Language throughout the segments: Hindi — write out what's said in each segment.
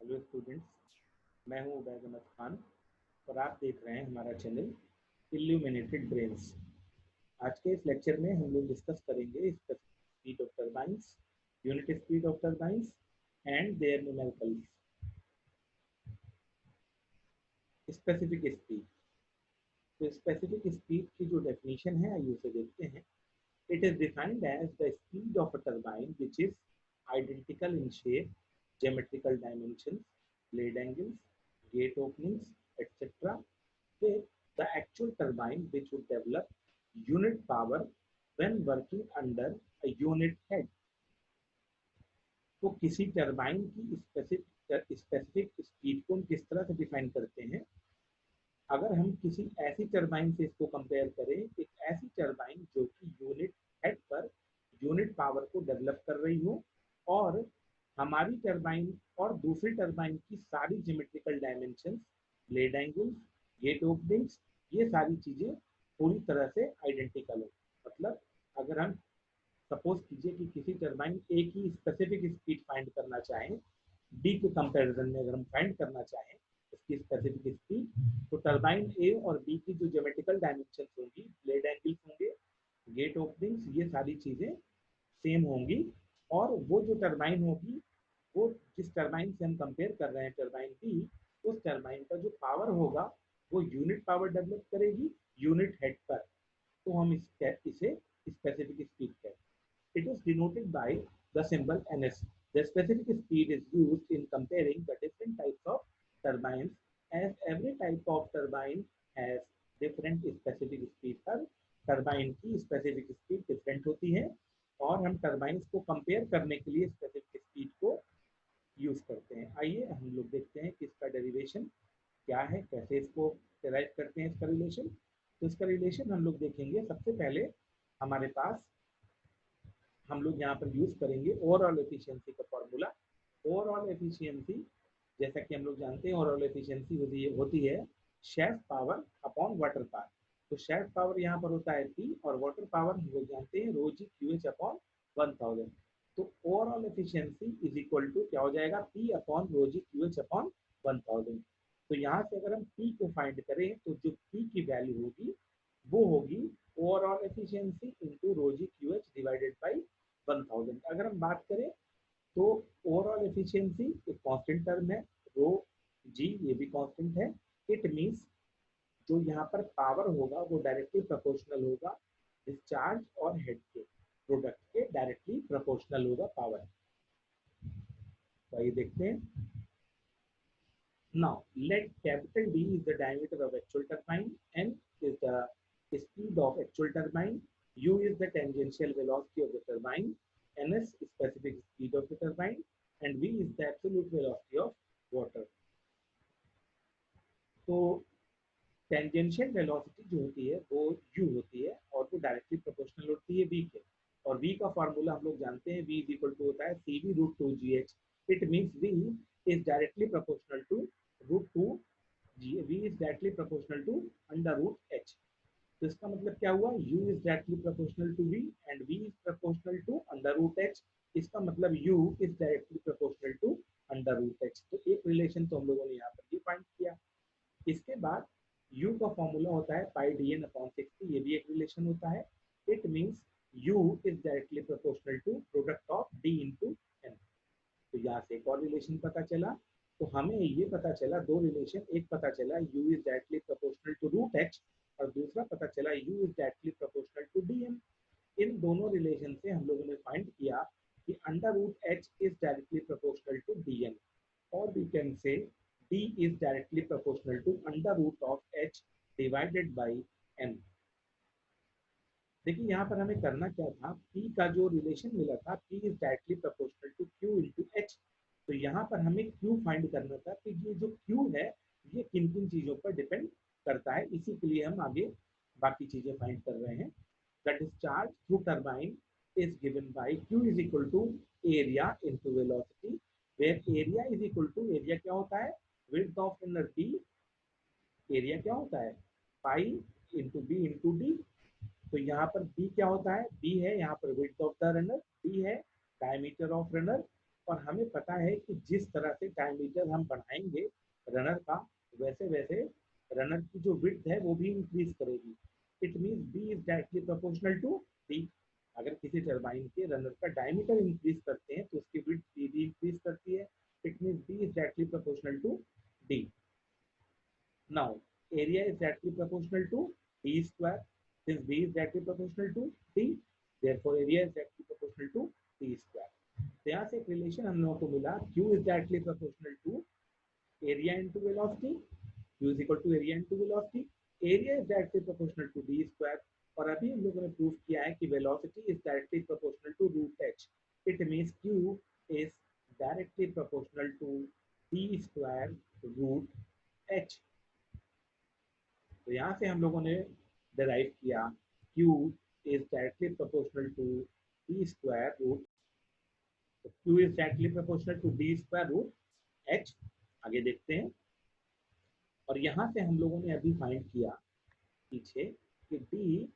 हेलो स्टूडेंट्स, मैं हूं उबैद अहमद खान और आप देख रहे हैं हमारा चैनल इल्यूमिनेटेड ब्रेन्स। आज के इस लेक्चर में हम लोग डिस्कस करेंगे speed of turbines, unit speed of turbines and their numericals. Specific speed, तो स्पेसिफिक स्पीड की जो डेफिनेशन है आइए उसे देखते हैं। It is defined as the speed of a turbine which is identical in shape, geometrical dimensions, blade angles, gate openings, etc., with the actual turbine which would develop unit power when working under a unit head. तो किसी टरबाइन की स्पेसिफिक स्पीड को हम किस तरह से डिफाइन करते हैं? अगर हम किसी ऐसी टरबाइन से इसको कंपेयर करें, एक ऐसी टरबाइन जो कि unit head per unit power को डेवलप कर रही हो और हमारी टरबाइन और दूसरी टरबाइन की सारी geometrical dimensions, blade angles, gate openings, ये सारी चीजें पूरी तरह से आइडेंटिकल हो। मतलब अगर हम सपोज कीजिए कि किसी टरबाइन ए की स्पेसिफिक स्पीड फाइंड करना चाहें, डी के कंपैरिजन में अगर हम फाइंड करना चाहें इसकी स्पेसिफिक स्पीड, तो टरबाइन ए और बी की जो ज्योमेट्रिकल डायमेंशन होंगी, ब्लेड एंगल्स होंगे, गेट ओपनिंग्स, ये सारी चीजें सेम होंगी। और वो जो टरबाइन होगी, वो जिस टरबाइन से हम कंपेयर कर रहे हैं टरबाइन बी, उस टरबाइन का जो पावर होगा वो यूनिट पावर डेवलप करेगी यूनिट हेड पर। तो हम इसे स्पेसिफिक स्पीड कहते हैं। It is denoted by the symbol ns. The specific speed is used in comparing the different types of turbines, as every type of turbine has different specific speed। पर टरबाइन की स्पेसिफिक स्पीड डिफरेंट होती है और हम टरबाइंस को कंपेयर करने के लिए स्पेसिफिक स्पीड को यूज करते हैं। आइए हम लोग देखते हैं कि इसका डेरिवेशन क्या है, कैसे इसको डिराइव करते हैं इसका रिलेशन। तो इसका रिलेशन हम लोग देखेंगे। सबसे पहले हमारे पास हम लोग यहाँ पर यूज करेंगे ओवरऑल एफिशिएंसी का फॉर्मूला। ओवरऑल एफिशिएंसी, जैसा कि हम लोग जानते हैं, ओवरऑल एफिशिएंसी होती है shaft power upon water power. तो शेफ्ट पावर यहाँ पर होता है P और वाटर पावर हम लोग जानते हैं rho g Q H upon 1000। तो overall efficiency is equal to क्या हो जाएगा, P upon rho g Q H upon 1000। तो यहाँ से अगर हम P को फाइंड करें तो जो P की वैल्यू होगी वो होगी overall efficiency into rho g Q H divided by 1000। अगर हम बात करें तो ओवरऑल एफिशिएंसी एक कांस्टेंट टर्म है, रो जी ये भी कांस्टेंट है। इट मींस जो यहाँ पर पावर होगा वो डायरेक्टली प्रोपोर्शनल होगा डिस्चार्ज और हेड के प्रोडक्ट के डायरेक्टली प्रोपोर्शनल होगा पावर। तो आइए देखते हैं। Now, let capital D is the diameter of actual turbine, N is the speed of actual turbine, U is the tangential velocity of the turbine, Ns is specific speed of the turbine, and V is the absolute velocity of water. तो टेंजेंशियल वेलोसिटी जो होती है वो u होती है और वो डायरेक्टली प्रोपोर्शनल होती है v के। और v का फॉर्मूला हम लोग जानते हैं, v इज इक्वल टू होता है cv root 2 gh। It means v is directly proportional to root 2 g, v is directly proportional to under root h। तो इसका मतलब क्या हुआ, u is directly proportional to v and v is proportional to under root h। इसका मतलब u is directly proportional to under root h। तो एक रिलेशन तो हम लोगों ने यहाँ पर ये फाइंड किया। इसके बाद u का फॉर्मूला होता है पाई डी एन अपॉन 60, ये भी एक रिलेशन होता है। It means u is directly proportional to product of d into N. तो यहाँ से एक और रिलेशन पता चला। तो हमें ये पता चला दो रिलेशन, एक पता चला u is directly proportional to root h और दूसरा पता चला u is directly proportional to dm। इन दोनों रिलेशन से हम लोगों ने फाइंड किया कि under root h is directly proportional to dm और we can say d is directly proportional to under root of h divided by n। देखिए यहाँ पर हमें करना क्या था, p का जो रिलेशन मिला था p is directly proportional to q into h। तो यहाँ पर हमें q फाइंड करना था कि ये जो q है ये किन किन चीजों पर डिपेंड करता है, इसी के लिए हम आगे बाकी चीजें फाइंड कर रहे हैं। The discharge through turbine is given by q is equal to area into velocity, where area is equal to, area क्या होता है, width of inner p, area क्या होता है pi into B into D. तो यहाँ पर b क्या होता है, b है यहाँ पर width of the runner, d है diameter of runner और हमें पता है कि जिस तरह से डायमीटर हम बढ़ाएंगे रनर का, वैसे वैसे रनर की जो विड्थ है वो भी इंक्रीज करेगी। It means B is directly proportional to D. अगर किसी टरबाइन के रनर का डायमीटर इंक्रीज करते हैं तो उसकी विड्थ भी इंक्रीज करती है। It means B is directly proportional to D. Now, area is directly proportional to d square. Since b is directly proportional to d, therefore area is directly proportional to d square. तो यहाँ से एक रिलेशन हम लोगों को मिला, Q is directly proportional to area into velocity. Q is equal to area into velocity. Area is directly proportional to d square. और अभी हम लोगों ने प्रूव किया है कि velocity is directly proportional to root h. It means Q is directly proportional to d square root h. तो यहाँ से हम लोगों ने डिराइव किया Q is directly proportional to d square root. तो Q is directly proportional to d square root h। आगे देखते हैं। और यहाँ से हम लोगों ने अभी फाइंड किया पीछे कि d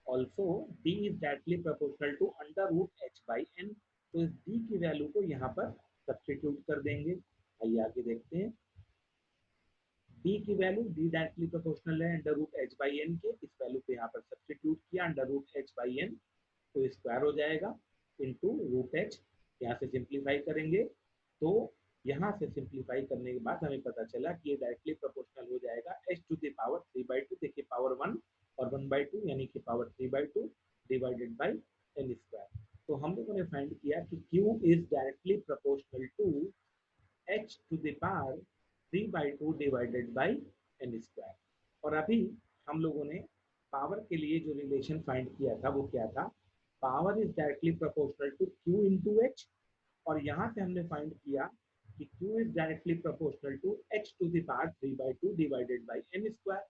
also d is directly proportional to under root h by n। तो इस d की वैल्यू को यहाँ पर सब्स्टिट्यूट कर देंगे। आइए आगे देखते हैं। d की वैल्यू d डायरेक्टली प्रोपोर्शनल है under root h by n के। इस वैल्यू को यहाँ पर सब्स्टिट्यूट किया under root h by n, तो स्क्वायर हो जाएगा इनटू रूट h। यहाँ से सिंप्लीफाई करेंगे तो यहाँ से सिंप्लीफाई करने के बाद हमें पता चला कि ये डायरेक्टली प्रोपोर्शनल हो जाएगा h टू द पावर 3/2। देखिए पावर 1 और 1/2 यानी कि power 3/2 divided by n square. तो हम लोगों ने फाइंड किया कि q is directly proportional to h to the power 3/2 divided by n square. और अभी हम लोगों ने पावर के लिए जो रिलेशन फाइंड किया था वो क्या था? Power is directly proportional to q into H. और यहाँ से हमने फाइंड किया कि q is directly proportional to h to the power 3/2 divided by n square.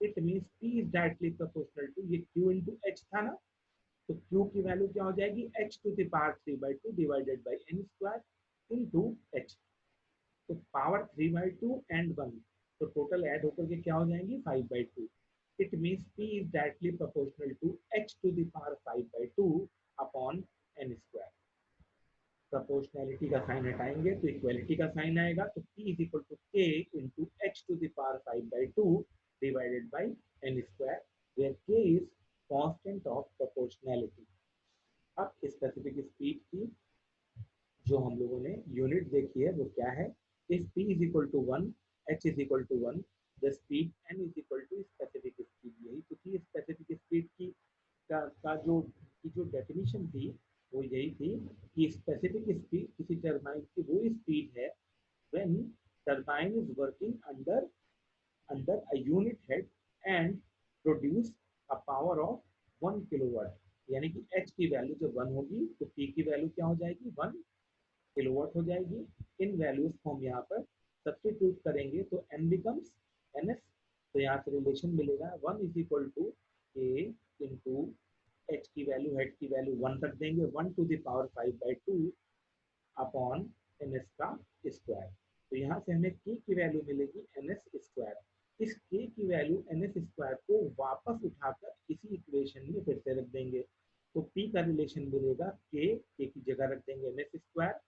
It means p is directly proportional to, ये q इंटू एच था ना, तो q की वैल्यू क्या हो जाएगी? h to the power 3/2 divided by n square into h। तो पावर 3/2 एंड 1, तो टोटल ऐड होकर के क्या हो जाएंगी? 5/2। It means p is directly proportional to h to the power 5/2 upon n square. Proportionality का साइन हटाएंगे तो इक्वलिटी का साइन आएगा। तो p is equal to k into h to the power 5/2 divided by n square, where k is constant of proportionality. अब स्पेसिफिक स्पीड की जो हम लोगों ने यूनिट देखी है वो क्या है? If p is equal to 1, h is equal to 1, the speed n is equal to specific speed। यही तो थी स्पेसिफिक स्पीड का जो डेफिनेशन थी वो यही थी कि स्पेसिफिक स्पीड किसी टरबाइन की वो स्पीड है when turbine is working under a unit head and produce a power of 1 kilowatt. यानी कि h की वैल्यू जब 1 होगी तो p की वैल्यू क्या हो जाएगी? 1 किलोवाट हो जाएगी। इन वैल्यूज को हम यहाँ पर सब्स्टिट्यूट करेंगे तो n बिकम्स ns। तो यहाँ से रिलेशन मिलेगा 1 is equal to k into h की वैल्यू, हेड की वैल्यू 1 रख देंगे, 1 to the power 5/2 upon ns का स्क्वायर। तो यहाँ से हमें k की वैल्यू मिलेगी ns स्क्वायर। इस k की वैल्यू ns स्क्वायर को वापस उठाकर इसी इक्वेशन में फिर से रख देंगे। तो p का रिलेशन मिलेगा k की जगह रख देंगे ns square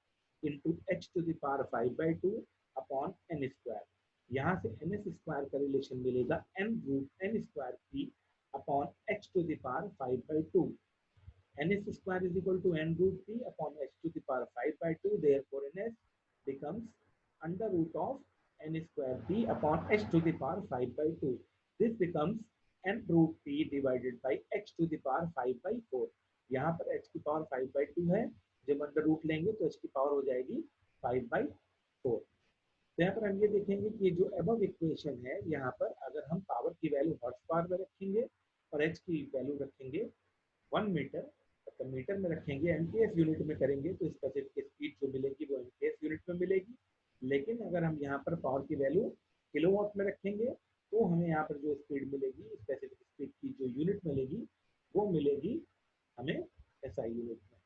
into h to the power 5/2 upon n square. यहाँ से ns स्क्वायर का रिलेशन मिलेगा n root n square p upon h to the power 5/2। ns square is equal to n root p upon h to the power 5/2. Therefore, ns becomes under root of n square p upon h to the power 5/2. This becomes n root p divided by h to the power 5/4. यहाँ पर h की पावर 5/2 है, जब अंडर रूट लेंगे तो h की पावर हो जाएगी 5/4। तो यहाँ पर हम ये देखेंगे कि जो अबव इक्वेशन है, यहाँ पर अगर हम पावर की वैल्यू हॉर्स पावर में रखेंगे और h की वैल्यू रखेंगे 1 मीटर, तो मीटर में रखेंगे, एमपीएस यूनिट में करेंगे तो स्पेसिफिक स्पीड जो मिलेगी वो एमपीएस यूनिट में मिलेगी। लेकिन अगर हम यहाँ पर पावर की वैल्यू किलोवाट में रखेंगे तो हमें यहाँ पर जो स्पीड मिलेगी, स्पेसिफिक स्पीड की जो यूनिट मिलेगी वो मिलेगी हमें एसआई यूनिट में।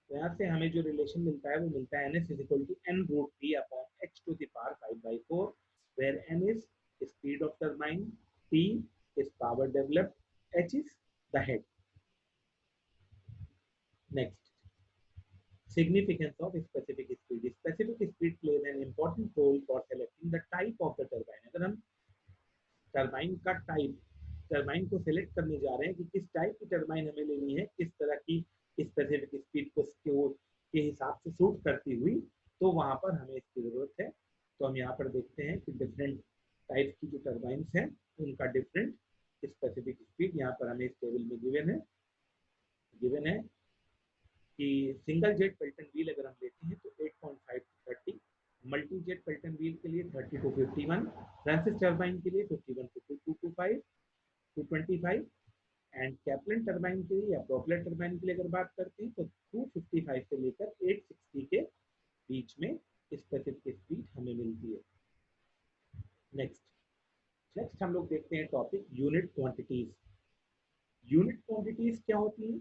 तो यहाँ से हमें जो रिलेशन मिलता है वो मिलता है ns is equal to n root p upon h to the power 5/4, where n is speed of turbine, p is power developed, h is the head। Next, Significance of specific speed. Specific speed plays an important role for selecting the type of the turbine. अगर हम टरबाइन का टाइप, टरबाइन को सिलेक्ट करने जा रहे हैं कि किस टाइप की टरबाइन हमें लेनी है, किस तरह की स्पेसिफिक स्पीड को के हिसाब से सूट करती हुई, तो वहां पर हमें इसकी जरूरत है। तो हम यहाँ पर देखते हैं कि डिफरेंट टाइप की जो टरबाइंस हैं उनका डिफरेंट स्पेसिफिक स्पीड यहाँ पर हमें इस टेबल में गिवन है कि सिंगल जेट पेल्टन व्हील अगर हम लेते हैं तो 8.5 to 30, multi jet Pelton wheel के लिए 30 to 51, फ्रांसिस टर्बाइन के लिए 51 to 225 to 25, and Kaplan turbine के लिए या प्रोपेलर टर्बाइन के लिए अगर बात करते हैं तो 255 से लेकर 860 के बीच में स्पेसिफिक स्पीड हमें मिलती है। नेक्स्ट हम लोग देखते हैं topic unit quantities. Unit quantities क्या होती है?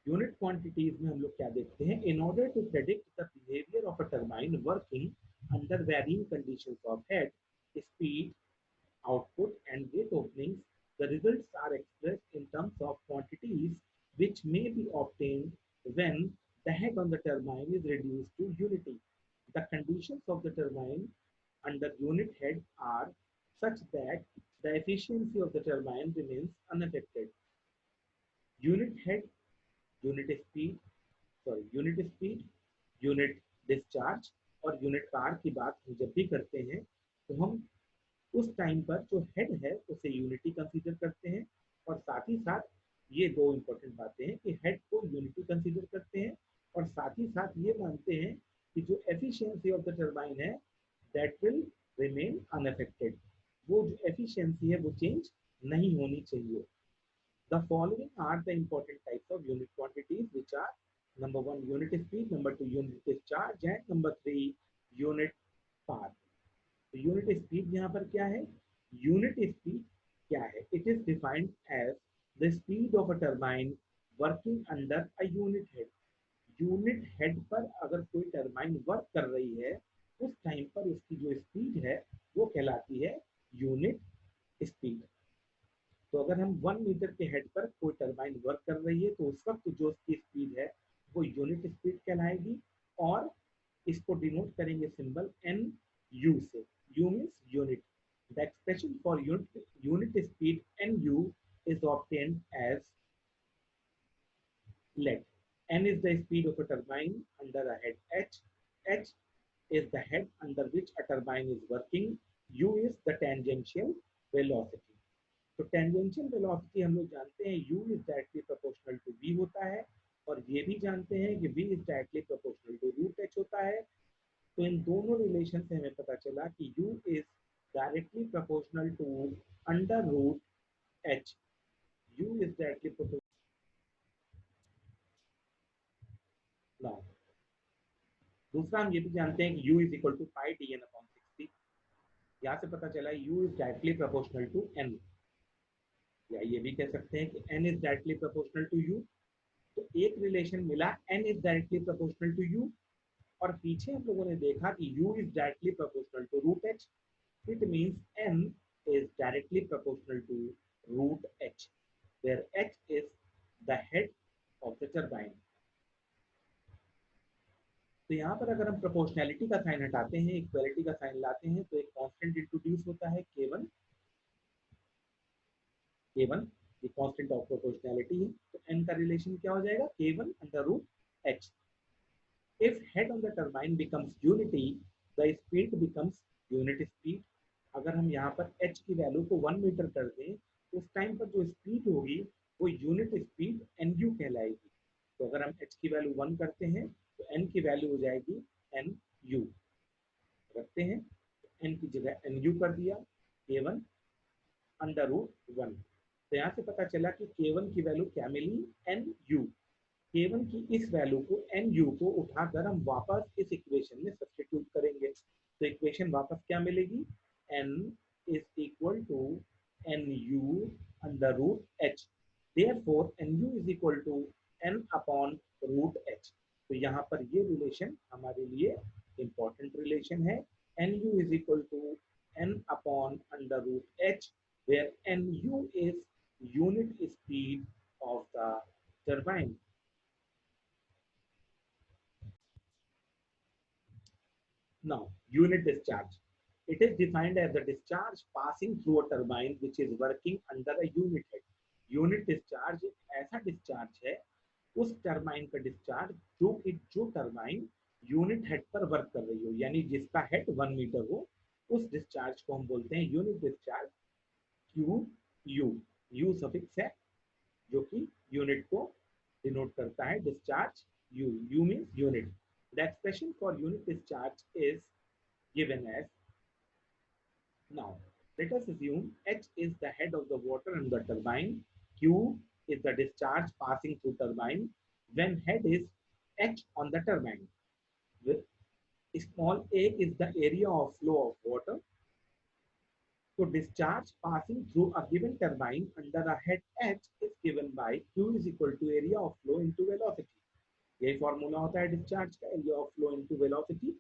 यूनिट क्वांटिटीज में हम लोग क्या देखते हैं? In order to predict the behaviour of a turbine working under varying conditions of head, speed, output and gate openings, the results are expressed in terms of quantities which may be obtained when the head on the turbine is reduced to unity. The conditions of the turbine under unit head are such that the efficiency of the turbine remains unaffected. Unit head, unit speed, unit discharge और यूनिट पावर की बात हम जब भी करते हैं तो हम उस टाइम पर जो हेड है उसे यूनिटी कंसीडर करते हैं, और साथ ही साथ ये दो इंपॉर्टेंट बातें हैं कि हेड को यूनिटी कंसीडर करते हैं और साथ ही साथ ये मानते हैं कि जो एफिशिएंसी ऑफ द टरबाइन है दैट विल रिमेन अनअफेक्टेड, वो जो एफिशिएंसी है वो चेंज नहीं होनी चाहिए। The following are the important types of unit quantities, which are number 1 unit speed, number 2 unit discharge, and number 3 unit power. तो यूनिट स्पीड यहाँ पर क्या है? यूनिट स्पीड क्या है? It is defined as the speed of a turbine working under a unit head. Unit head पर अगर कोई टरबाइन वर्क कर रही है उस टाइम पर उसकी जो स्पीड है वो कहलाती है यूनिट स्पीड। तो अगर हम 1 मीटर के हेड पर कोई टरबाइन वर्क कर रही है तो उस वक्त जो उसकी स्पीड है वो यूनिट स्पीड कहलाएगी, और इसको डिनोट करेंगे सिंबल एन यू से। U means unit. The expression for unit speed NU is obtained as let. N is the speed of a turbine under a head H. H is the head under which a turbine is working. U is the tangential velocity. तो tangential velocity हम लोग जानते हैं U is directly proportional to V होता है, और ये भी जानते हैं कि V is directly proportional to root H होता है। तो इन दोनों रिलेशन से हमें पता चला कि U is directly proportional to under root H. U is directly proportional. Now, दूसरा हम ये भी जानते हैं कि U is equal to pi dn upon 60. यहाँ से पता चला U is directly proportional to N, या ये भी कह सकते हैं कि N is directly proportional to U। तो एक रिलेशन मिला N is directly proportional to U, और पीछे हम लोगों ने देखा कि U is directly proportional to root H. It means N is directly proportional to root H, where H is the head of the turbine. तो यहाँ पर अगर हम प्रोपोर्शनैलिटी का साइन हटाते हैं, इक्वालिटी का साइन लाते हैं, तो एक कांस्टेंट इंट्रोड्यूस होता है K1 ये कांस्टेंट ऑफ प्रोपोर्शनैलिटी है। तो N का रिलेशन क्या हो जाएगा? K1 under root H. If head on the turbine becomes unity, the speed becomes unit speed. अगर हम यहाँ पर H की वैल्यू को 1 मीटर कर दें तो उस टाइम पर जो स्पीड होगी वो यूनिट स्पीड NU कहलाएगी। तो अगर हम H की वैल्यू 1 करते हैं तो N की वैल्यू हो जाएगी NU। रखते हैं तो N की जगह NU कर दिया, K1 अंडर रूट 1। तो यहाँ से पता चला कि K1 की वैल्यू क्या मिली? NU। K1 की इस वैल्यू को NU को उठाकर हम वापस इस इक्वेशन में सब्स्टिट्यूट करेंगे, तो इक्वेशन वापस क्या मिलेगी? N is equal to NU under root H. Therefore, NU is equal to N upon root H. तो यहाँ पर ये रिलेशन हमारे लिए इंपॉर्टेंट रिलेशन है। NU is equal to N upon under root H, where NU is unit speed of the turbine. Now, unit discharge. It is defined as the discharge passing through a turbine which is working under a unit head. Unit discharge एक ऐसा डिस्चार्ज है, उस टरबाइन का डिस्चार्ज जो टरबाइन यूनिट हेड पर वर्क कर रही हो, यानी जिसका हेड 1 मीटर हो, उस डिस्चार्ज को हम बोलते हैं unit discharge, Q U. You suffix है जो कि यूनिट को डिनोट करता है, discharge you, you means unit. The expression for unit discharge is given as, now let us assume H is the head of the water in the turbine, Q is the discharge passing through turbine when head is H on the turbine, with small a is the area of flow of water. So discharge passing through a given turbine under a head H is given by Q is equal to area of flow into velocity. यही फॉर्मूला होता है डिस्चार्ज का, area of flow into velocity.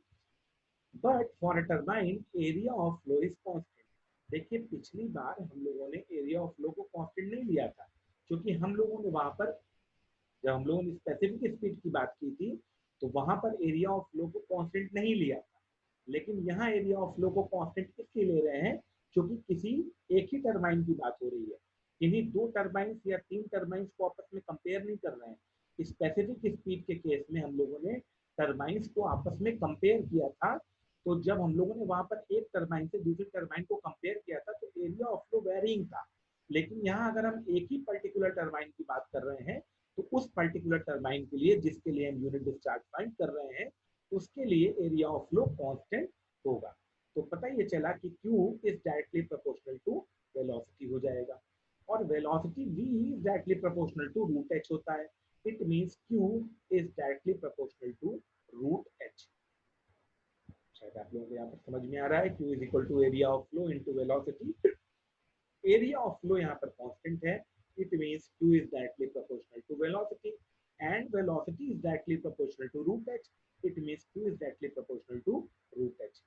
But for a turbine area of flow is constant. देखिए पिछली बार हम लोगों ने एरिया ऑफ फ्लो को कांस्टेंट नहीं लिया था, क्योंकि हम लोगों ने वहां पर, जब हम लोगों ने स्पेसिफिक स्पीड की बात की थी, तो वहां पर एरिया ऑफ फ्लो को कांस्टेंट नहीं लिया था। लेकिन यहाँ एरिया ऑफ फ्लो को कांस्टेंट इसलिए ले रहे हैं क्योंकि किसी एक ही टरबाइन की बात हो रही है, किन्हीं दो टरबाइंस या तीन टरबाइंस को आपस में कंपेयर नहीं कर रहे हैं। स्पेसिफिक स्पीड के केस में हम लोगों ने टरबाइंस को आपस में कंपेयर किया था, तो जब हम लोगों ने वहां पर एक टरबाइन से दूसरी टरबाइन को कंपेयर किया था तो एरिया ऑफ फ्लो वेरिंग था। लेकिन यहाँ अगर हम एक ही पर्टिकुलर टरबाइन की बात कर रहे हैं, तो उस पर्टिकुलर टरबाइन के लिए जिसके लिए हम यूनिट डिस्चार्ज फाइंड कर रहे हैं, उसके लिए एरिया ऑफ फ्लो कांस्टेंट होगा। तो पता ये चला कि Q is directly proportional to velocity हो जाएगा, और velocity V is directly proportional to root h होता है। It means Q is directly proportional to root h। शायद आप लोगों को यहाँ पर समझ में आ रहा है, Q is equal to area of flow into velocity. Area of flow यहाँ पर कांस्टेंट है, it means Q is directly proportional to velocity and velocity is directly proportional to root h, it means Q is directly proportional to root h।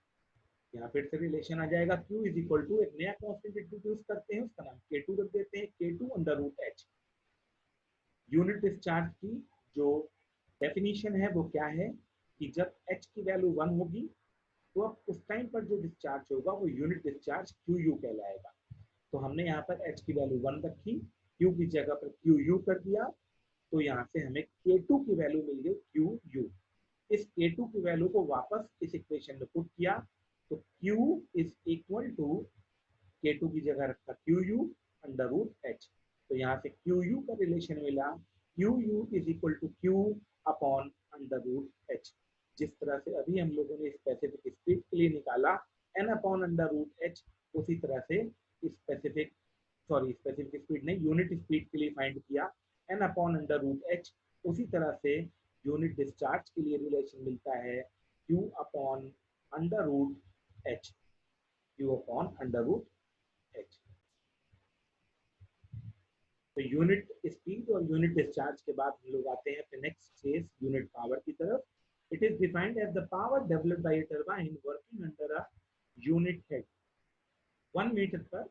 यहाँ फिर से रिलेशन आ जाएगा, Q इज इक्वल टू एक नया कांस्टेंट इंट्रोड्यूस करते हैं, उसका नाम K2 रख देते हैं, K2 under root h। Unit discharge की जो डेफिनेशन है वो क्या है कि जब h की वैल्यू 1 होगी तो अब उस टाइम पर जो डिस्चार्ज होगा वो यूनिट डिस्चार्ज QU कहलाएगा। तो हमने यहाँ पर h की वैल्यू 1 रखी, Q की जगह पर QU कर दिया, तो यहाँ से हमें K2 की वैल्यू मिल गई QU। इस K2 की वैल्यू को वापस इस इक्वेशन में पुट किया, तो Q is equal to K2 की जगह रखा QU अंडर रूट h। तो यहाँ से QU का रिलेशन मिला, QU is equal to Q upon under root h। जिस तरह से अभी हम लोगों ने स्पेसिफिक स्पीड के लिए निकाला n upon under root h, उसी तरह से स्पेसिफिक स्पीड नहीं, यूनिट स्पीड के लिए फाइंड किया n upon under root h। उसी तरह से यूनिट डिस्चार्ज के लिए रिलेशन मिलता है Q upon under root h, Q upon under root h। तो यूनिट स्पीड और यूनिट डिस्चार्ज के बाद हम लोग आते हैं अपने नेक्स्ट फेज यूनिट पावर की तरफ। It is defined as the power developed by a turbine working under a unit head. 1 metre पर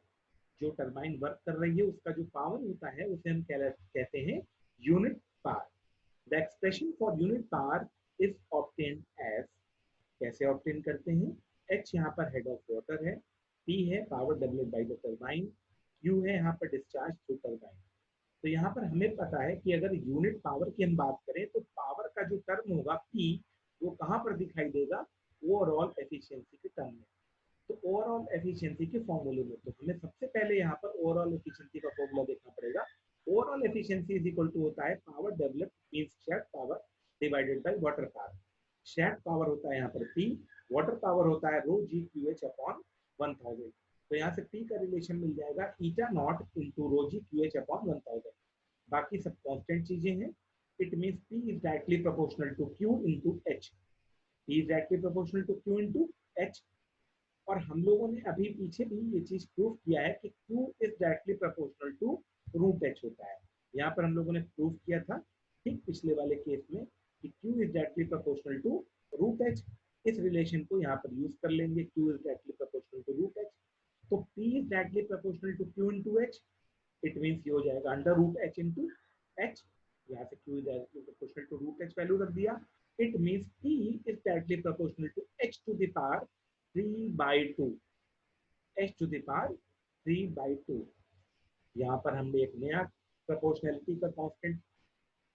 जो टरबाइन वर्क कर रही है उसका जो पावर होता है उसे हम कहते हैं unit power. The expression for unit power is obtained as, कैसे ऑब्टेन करते हैं, H यहाँ पर हेड ऑफ वाटर है, P है power developed by the turbine, Q है यहाँ पर डिस्चार्ज थ्रू टरबाइन। तो यहाँ पर हमें पता है कि अगर यूनिट पावर की हम बात करें तो पावर का जो टर्म होगा P, वो कहाँ पर दिखाई देगा, ओवरऑल एफिशिएंसी के टर्म में। तो ओवरऑल एफिशिएंसी के फॉर्मूले में तो हमें सबसे पहले यहाँ पर ओवरऑल एफिशिएंसी का फॉर्मूला देखना पड़ेगा। Overall efficiency is equal to होता है power developed means shaft power divided by water power. Shaft power होता है यहाँ पर P, वाटर पावर होता है rho g Q H upon 1000। तो यहाँ से P का रिलेशन मिल जाएगा eta naught into rho g Q H upon 1000। बाकी सब कांस्टेंट चीजें हैं। It means P is directly proportional to Q into H, P is directly proportional to Q into H। और हम लोगों ने अभी पीछे भी ये चीज प्रूव किया है कि Q is directly proportional to root h होता है। यहाँ पर हम लोगों ने प्रूव किया था ठीक पिछले वाले केस में कि Q is directly proportional to root h। इस रिलेशन को यहाँ पर यूज कर लेंगे, Q is directly proportional to root h। तो P is directly proportional to Q into h, it means ये हो जाएगा under root h into h। यहाँ से Q is directly proportional to root h value रख दिया, it means P is directly proportional to h to the power 3 by 2, h to the power 3 by 2। यहाँ पर हम एक नया प्रोपोर्शनलिटी का कांस्टेंट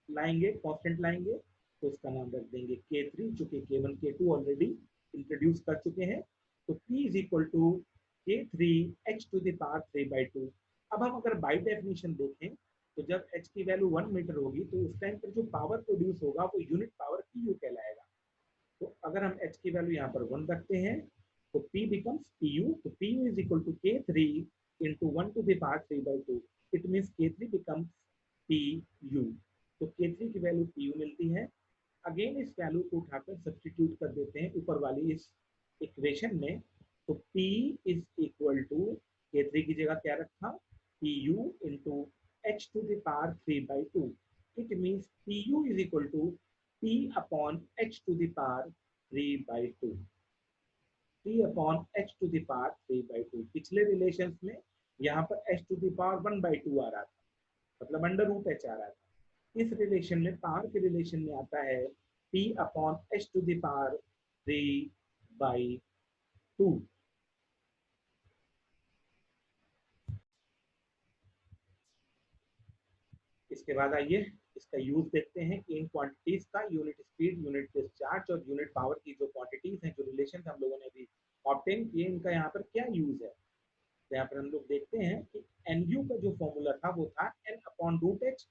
लाएंगे, तो उसका नाम रख देंगे K3, चूंकि K1 K2 ऑलरेडी इंट्रोड्यूस कर चुके हैं। तो P is equal to K3 h to the power 3 by 2। अब हम अगर बाई डेफिनेशन देखें तो जब h की वैल्यू 1 मीटर होगी तो उस टाइम पर जो पावर प्रोड्यूस होगा वो यूनिट पावर PU कहलाएगा। तो अगर हम h की वैल्यू यहाँ पर 1 रखते हैं तो P becomes PU। तो PU is equal to K3 into 1 to the power 3 by 2। It means K3 becomes PU। तो K3 की वैल्यू PU मिलती है। अगेन इस वैल्यू को उठाकर सब्स्टिट्यूट कर देते हैं ऊपर वाली इस इक्वेशन में। तो P is equal to K3 की जगह क्या रखा, PU into h to the power 3 by 2। It means PU is equal to P upon h to the power 3 by 2। P upon h to the power 3 by 2। पिछले रिलेशंस में यहाँ पर h to the power 1 by 2 आ रहा था, मतलब अंडर रूट h आ रहा था। इस रिलेशन में पावर के रिलेशन में आता है P upon h to the power 3 by 2। इसके बाद आइए इसका यूज देखते हैं कि इन क्वांटिटीज का यूनिट स्पीड, यूनिट डिस्चार्ज और यूनिट पावर की जो क्वांटिटीज हैं, जो रिलेशन हम लोगों ने अभी ऑब्टेन किए, इनका यहाँ पर क्या यूज है। तो यहाँ पर हम लोग देखते हैं कि NU का जो फॉर्मूला था वो था N अपॉन रूट एच।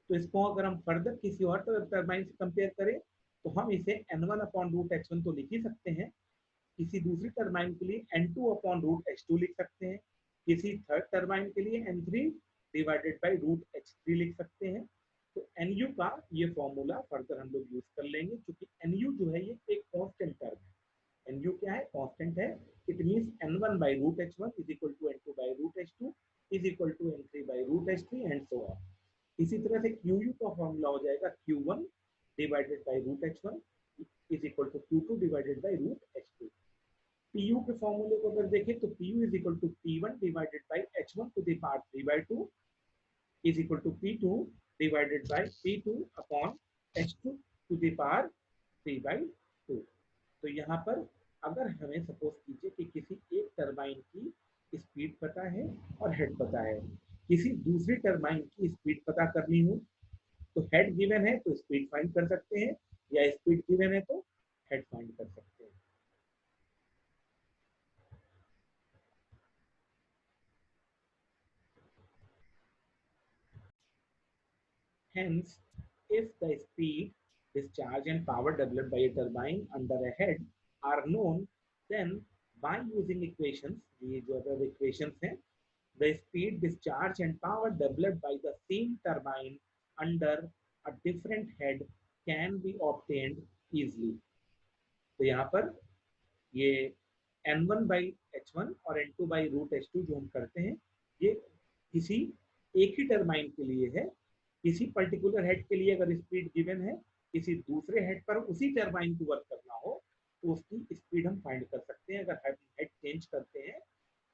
तो इसको अगर हम फर्दर किसी और टर्बाइन से कंपेयर करें तो हम इसे N1 अपॉन रूट H1 तो लिख ही सकते हैं, किसी दूसरी टर्बाइन के लिए N2 अपॉन रूट H2 लिख सकते हैं, किसी थर्ड टर्बाइन के लिए N3 divided by root H3 लिख सकते हैं। तो NU का ये फॉर्मूला फर्दर हम लोग यूज कर लेंगे, क्योंकि NU जो है ये एक कांस्टेंट टर्म है। NU क्या है, कांस्टेंट है। It means N1 by root H1 is equal to N2 by root H2 is equal to N3 by root H3 and so on. इसी तरह से QU का फॉर्मूला हो जाएगा Q1 divided by root H1 is equal to Q2 divided by root H2। PU के फॉर्मूले को अगर देखें तो PU is equal to P1 divided by H1 to the power 3 by 2 is equal to P2 divided by P2 upon H2 to the power 3 by 2। तो यहाँ पर अगर हमें सपोज कीजिए कि किसी एक टरबाइन की स्पीड पता है और हेड पता है, किसी दूसरी टरबाइन की स्पीड पता करनी हो तो हेड गिवन है तो स्पीड फाइंड कर सकते हैं, या स्पीड गिवन है तो हेड फाइंड कर सकते हैं। Hence, if the speed, discharge and power developed by a turbine under a head are known, then by using equations, ये जो अगर equations हैं, the speed, discharge and power developed by the same turbine under a different head can be obtained easily। तो यहाँ पर ये N1 by H1 और N2 by रूट H2 जो हम करते हैं, ये किसी एक ही टरबाइन के लिए है। किसी पर्टिकुलर हेड के लिए अगर स्पीड गिवन है, किसी दूसरे हेड पर उसी टरबाइन को वर्क करना हो तो उसकी स्पीड हम फाइंड कर सकते हैं। अगर हेड चेंज करते हैं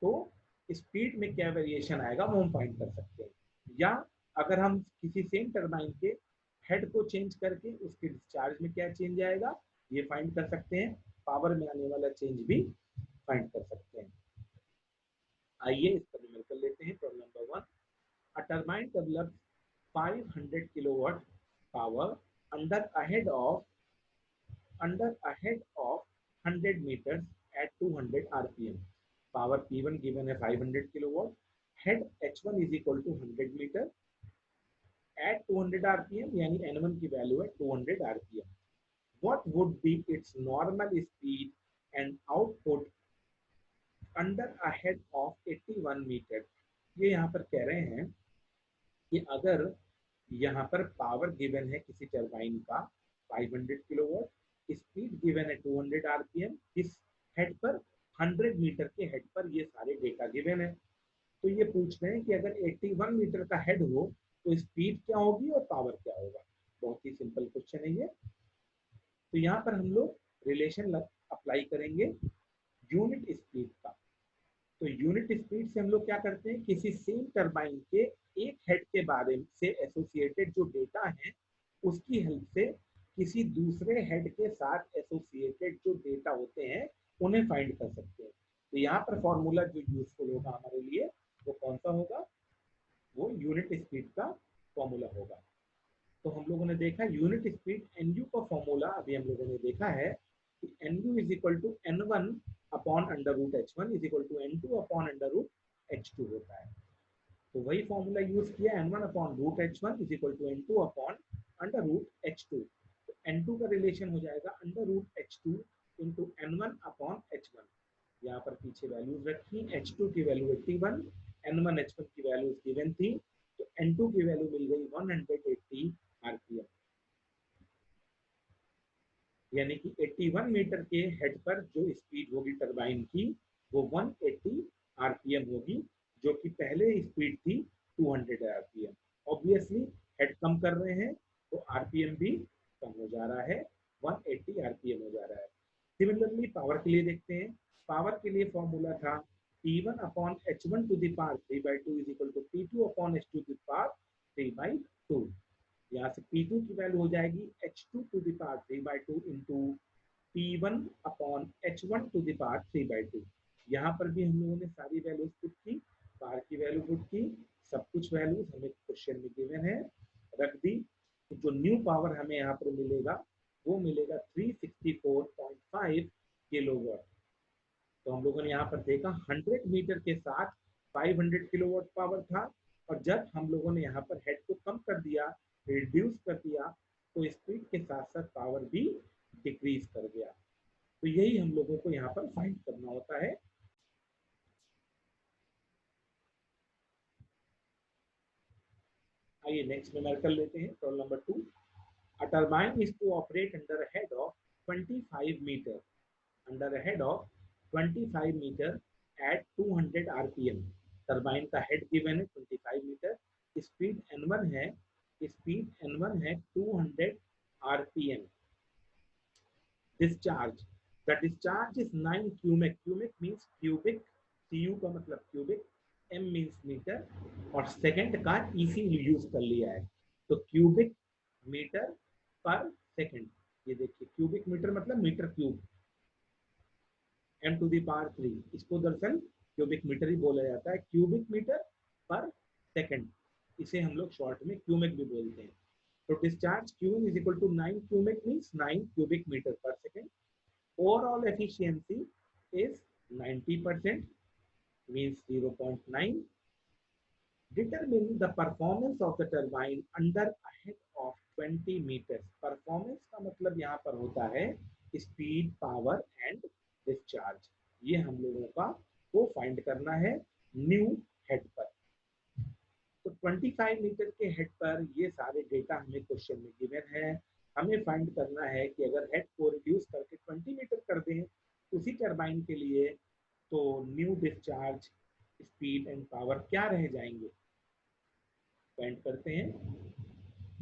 तो स्पीड में क्या वेरिएशन आएगा वो हम फाइंड कर सकते हैं, या अगर हम किसी सेम टरबाइन के हेड को चेंज करके उसके डिस्चार्ज में क्या चेंज आएगा ये फाइंड कर सकते हैं, पावर में आने वाला चेंज भी फाइंड कर सकते हैं। आइए इस पर नंबर कर लेते हैं। Problem number 1, a turbine develops 500 kilowatt power under a head of 100 meters at 200 rpm। Power P1 given है 500 kilowatt, head H1 is equal to 100 meter at 200 rpm, यानी N1 की वैल्यू है 200 rpm। What would be its normal speed and output under a head of 81 meter। ये यहाँ पर कह रहे हैं कि अगर यहाँ पर पावर गिवन है किसी टरबाइन का 500 किलोवाट, स्पीड गिवन है 200 आरपीएम, इस हेड पर 100 मीटर के हेड पर ये सारे डेटा गिवन है। तो ये पूछ रहे हैं कि अगर 81 मीटर का हेड हो तो स्पीड क्या होगी और पावर क्या होगा। बहुत ही सिंपल क्वेश्चन है ये। तो यहाँ पर हम लोग रिलेशन अप्लाई करेंगे यूनिट स्पीड का। तो यूनिट स्पीड से हम लोग क्या करते हैं, किसी सेम टरबाइन के एक हेड के बारे से एसोसिएटेड जो डेटा है उसकी हेल्प से किसी दूसरे हेड के साथ एसोसिएटेड जो डेटा होते हैं उन्हें फाइंड कर सकते हैं। तो यहाँ पर फॉर्मूला जो यूजफुल होगा हमारे लिए वो कौन सा होगा, वो यूनिट स्पीड का फॉर्मूला होगा। तो हम लोगों ने देखा यूनिट स्पीड एनयू का फॉर्मूला अभी हम लोगों ने देखा है कि N U is equal to n1 upon under root h1 is equal to n2 upon under root h2 होता है। तो वही फॉर्मूला यूज किया, n1 upon root h1 is equal to n2 upon under root h2। तो n2 का रिलेशन हो जाएगा under root h2 into n1 upon h1। यहाँ पर पीछे वैल्यूज रखी, h2 की वैल्यू 81, n1 h1 की वैल्यूज गिवन थी, तो n2 की वैल्यू मिल गई 180 आरपीएम, यानी कि 81 मीटर के हेड पर जो स्पीड होगी टरबाइन की वो 180 आरपीएम होगी, जो कि पहले स्पीड थी 200 आरपीएम। ऑब्वियसली हेड कम कर रहे हैं तो आरपीएम भी कम हो जा रहा है, 180 आरपीएम हो जा रहा है। सिमिलरली पावर के लिए देखते हैं। पावर के लिए फॉर्मूला था P1 upon H1 to the power 3/2 is equal to P2 upon H2 to the power 3/2। यहाँ से P2 की वैल्यू हो जाएगी H2 to the power 3/2 into P1 upon H1 to the power 3/2। यहाँ पर भी हम लोगों ने सारी वैल्यूज पुट की, पावर की वैल्यू पुट की, सब कुछ वैल्यूज हमें क्वेश्चन में गिवन है रख दी। तो जो न्यू पावर हमें यहाँ पर मिलेगा वो मिलेगा 364.5 किलोवाट। तो हम लोगों ने यहाँ पर देखा 100 मीटर के साथ 500 किलोवाट पावर था, और जब हम लोगों ने यहाँ पर हेड को कम कर दिया, रिड्यूस कर दिया, तो स्पीड के साथ साथ पावर भी डिक्रीज कर गया। तो यही हम लोगों को यहाँ पर फाइंड करना होता है। आइए नेक्स्ट नंबर कर लेते हैं, problem number 2। A turbine is to operate under a head of 25 meter, under a head of 25 meter at 200 rpm। Turbine का हेड गिवन है 25 मीटर, स्पीड n1 है, स्पीड n1 है 200 rpm। Discharge, the discharge is 9 cubic, cubic means cubic, cu का मतलब क्यूबिक, m मींस मीटर, और सेकंड का ईसी यूज कर लिया है, तो क्यूबिक मीटर पर सेकंड। ये देखिए क्यूबिक मीटर मतलब metre cube, m to the power 3, इसको दरअसल क्यूबिक मीटर ही बोला जाता है, क्यूबिक मीटर पर सेकंड, इसे हम लोग शॉर्ट में क्यूबिक भी बोलते हैं। तो discharge Q is equal to 9 cubic means 9 cubic metre पर second. Overall efficiency is 90% means 0.9। Determine the performance of the turbine under a head of 20 meters। Performance का मतलब यहाँ पर होता है स्पीड, पावर एंड डिस्चार्ज। ये हम लोगों का को फाइंड करना है न्यू हेड पर। तो 25 मीटर के हेड पर ये सारे डेटा हमें क्वेश्चन में गिवन है। हमें फाइंड करना है कि अगर हेड को रिड्यूस करके 20 मीटर कर दें उसी टरबाइन के लिए, तो new discharge, speed and power क्या रह जाएंगे, फाइंड करते हैं।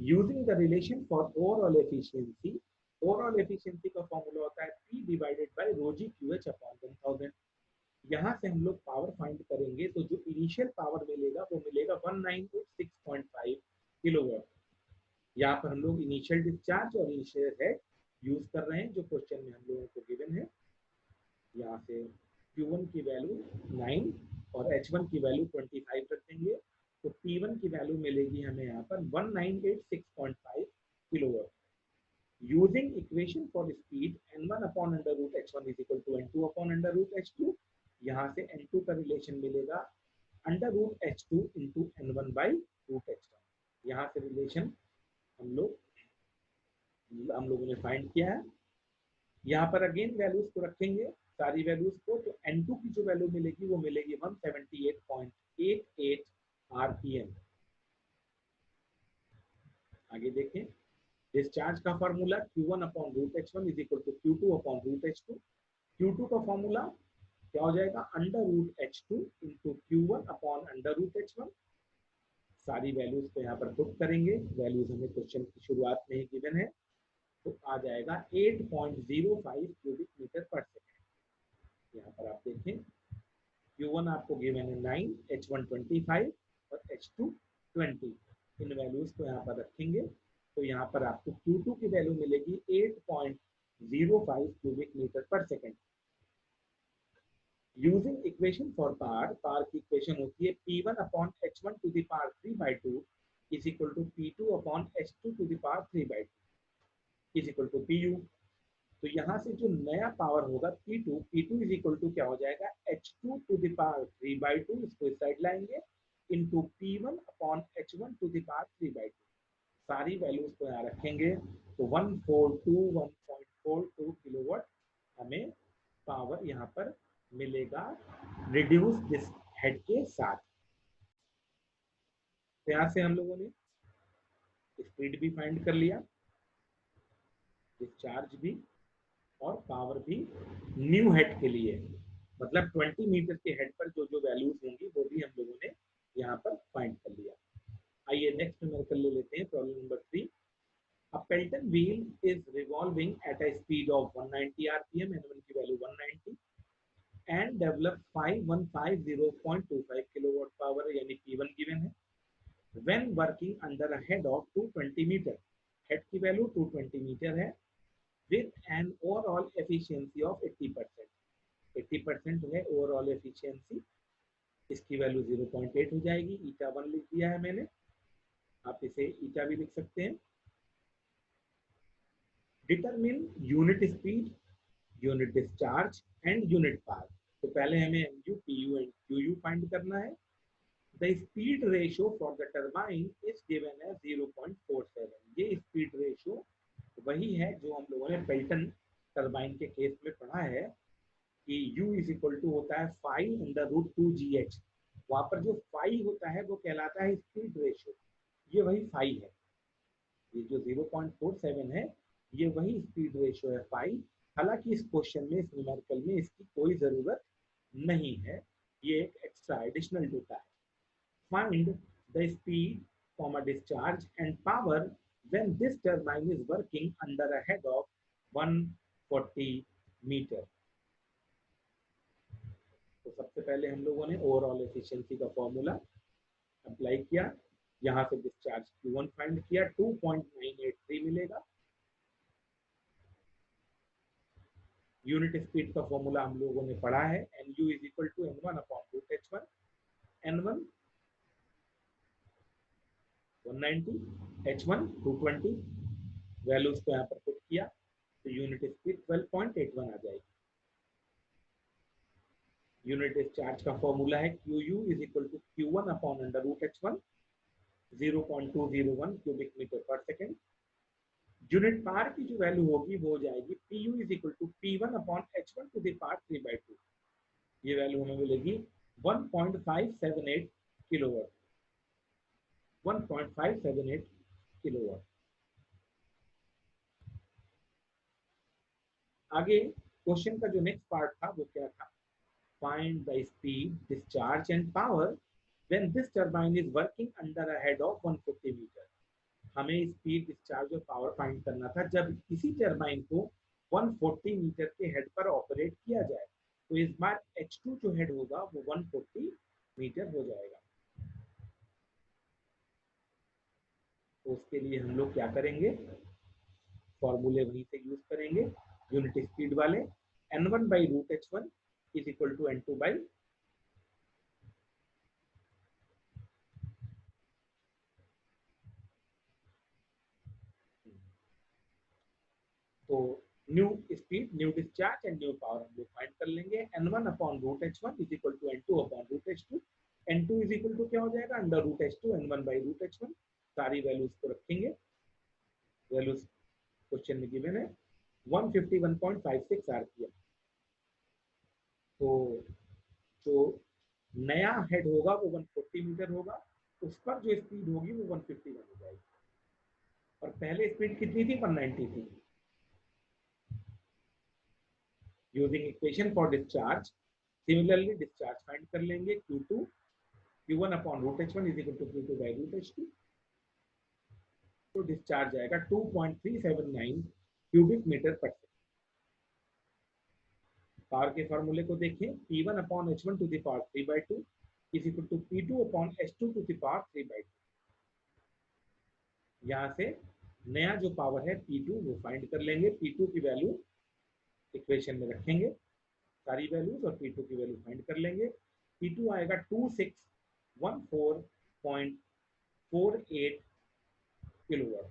Using the relation for overall efficiency, overall efficiency का फॉर्मूला होता है P divided by rho g QH upon 1000। यहाँ से हम लोग पावर फाइंड करेंगे, तो जो इनिशियल पावर मिलेगा वो मिलेगा 1986.5 किलोवाट। यहाँ पर हम लोग इनिशियल डिस्चार्ज और इनिशियल हेड यूज कर रहे हैं जो क्वेश्चन में हम लोगों को गिवन है। यहाँ से Q1 की वैल्यू 9 और H1 की वैल्यू 25 रख देंगे, तो P1 की वैल्यू मिलेगी हमें यहाँ पर 1986.5 kilowatt. Using equation for speed n1 upon under root h1 is equal to n2 upon under root h2। यहाँ से n2 का रिलेशन मिलेगा under root h2 into n1 by root h1। यहाँ से रिलेशन हम लोगों ने फाइंड किया है। यहाँ पर अगेन वैल्यूज को रखेंगे, सारी वैल्यूज को, तो n2 की जो वैल्यू मिलेगी वो मिलेगी 178.88 आरपीएम। आगे देखें, डिस्चार्ज का formula Q1 upon root h1 is equal to Q2 upon root h2। Q2 का फॉर्मूला क्या हो जाएगा, under root h2 into Q1 upon under root h1। सारी वैल्यूज को यहाँ पर पुट करेंगे, वैल्यूज हमें क्वेश्चन की शुरुआत में ही गिवन है, तो आ जाएगा 8.05 क्यूबिक मीटर पर सेकेंड। यहाँ पर आप देखें Q1 आपको गिवन है 9, H1 25 और H2 20। इन वैल्यूज को यहाँ पर रखेंगे, तो यहाँ पर आपको Q2 की वैल्यू मिलेगी 8.05 क्यूबिक मीटर पर सेकेंड। यूजिंग इक्वेशन फॉर पार की इक्वेशन होती है P1 upon H1 to the power 3/2 is equal to P2 upon H2 to the power 3/2 is equal to PU। तो यहाँ से जो नया पावर होगा P2 इज इक्वल टू क्या हो जाएगा, H2 टू द पावर 3/2, इसको इस साइड लाएंगे, into P1 upon H1 to the power 3/2। सारी वैल्यूज को यहाँ रखेंगे तो 142 किलोवाट हमें पावर यहाँ पर मिलेगा रिड्यूस दिस हेड के साथ। तो यहाँ से हम लोगों ने स्पीड भी फाइंड कर लिया, डिस्चार्ज भी और पावर भी न्यू हेड के लिए, मतलब 20 मीटर के हेड पर जो जो वैल्यूज होंगी वो भी हम लोगों ने यहाँ पर फाइंड कर लिया। आइए नेक्स्ट न्यूमेरिकल ले लेते हैं, problem number 3। A Pelton wheel is revolving at a speed of 190 rpm, N1 की value 190, and develops 5150.25 kilowatt power यानी P1 given है। When working under a head of 220 meter, head की वैल्यू 220 मीटर है, with an overall efficiency of 80%, 80% है overall efficiency, इसकी वैल्यू 0.8 हो जाएगी। ईटा 1 लिख दिया है मैंने, आप इसे ईटा भी लिख सकते हैं। Determine unit speed, unit discharge and unit power. तो पहले हमें MU, PU and QU find करना है। The speed ratio for the turbine is given as 0.47। ये स्पीड रेशियो वही है जो हम लोगों ने पेल्टन टरबाइन के केस में पढ़ा है कि U इज इक्वल टू होता है 5√2GH। वहां पर जो फाई होता है वो कहलाता है स्पीड रेशियो, ये वही फाई है। ये जो 0.47 है ये वही स्पीड रेशियो है फाई। हालांकि इस क्वेश्चन में, इस न्यूमेरिकल में इसकी कोई जरूरत नहीं है, ये एक एक्स्ट्रा एडिशनल डेटा है। Find the speed, discharge and power when this turbine is working under a head of 140 metre. तो सबसे पहले हम लोगों ने ओवरऑल एफिशिएंसी का फॉर्मूला अप्लाई किया, यहाँ से डिस्चार्ज Q1 फाइंड किया, 2.983 मिलेगा। यूनिट स्पीड का फॉर्मूला हम लोगों ने पढ़ा है, NU is equal to N1 upon root H1। N1 190, H1 220, values को यहाँ पर पुट किया तो यूनिट स्पीड 12.81 आ जाएगी। यूनिट डिस्चार्ज का फॉर्मूला है QU is equal to Q1 upon under root H1, 0.201 cubic metre पर सेकेंड। यूनिट पावर की जो वैल्यू होगी वो हो जाएगी PU is equal to P1 upon H1 to the power 3/2। ये वैल्यू हमें मिलेगी 1.578 किलोवाट, 1.578 किलोवाट। आगे क्वेश्चन का जो नेक्स्ट पार्ट था वो क्या था, find the speed, discharge and power when this turbine is working under a head of 140 metre. हमें स्पीड, डिस्चार्ज और पावर फाइंड करना था जब इसी टरबाइन को 140 मीटर के हेड पर ऑपरेट किया जाए। तो इस बार H2 जो हेड होगा वो 140 मीटर हो जाएगा। तो उसके लिए हम लोग क्या करेंगे, फॉर्मूले वहीं से यूज करेंगे यूनिट स्पीड वाले। N1 by root H1 is equal to N2 by तो new speed, new discharge and new power हम लोग फाइंड कर लेंगे। N1 upon root H1 is equal to N2 upon root H2। N2 is equal to क्या हो जाएगा, under root H2 N1 by root H1। सारी वैल्यूज को रखेंगे, वैल्यूज क्वेश्चन में गिवन है 151.56 आरपीएम। तो जो नया हेड होगा वो 140 मीटर होगा, उस पर जो स्पीड होगी वो 151 हो जाएगी, और पहले स्पीड कितनी थी, 190 थी। Using equation for discharge, similarly discharge find कर लेंगे Q2, Q1 upon root H1 is equal to Q2 by root H2। तो डिस्चार्ज आएगा 2.379 क्यूबिक मीटर पर सेकंड। पावर के फॉर्मूले को देखें, P1 upon H1 to the power 3/2 is equal to P2 upon H2 to the power 3/2। यहाँ से नया जो पावर है P2 वो फाइंड कर लेंगे, P2 की वैल्यू इक्वेशन में रखेंगे, सारी वैल्यूज, और P2 की वैल्यू फाइंड कर लेंगे। P2 आएगा 2614.48 किलोवाट।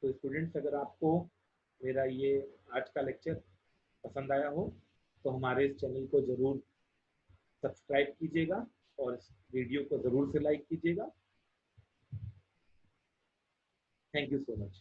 तो स्टूडेंट्स, अगर आपको मेरा ये आज का लेक्चर पसंद आया हो तो हमारे इस चैनल को ज़रूर सब्सक्राइब कीजिएगा और इस वीडियो को ज़रूर से लाइक कीजिएगा। Thank you so much.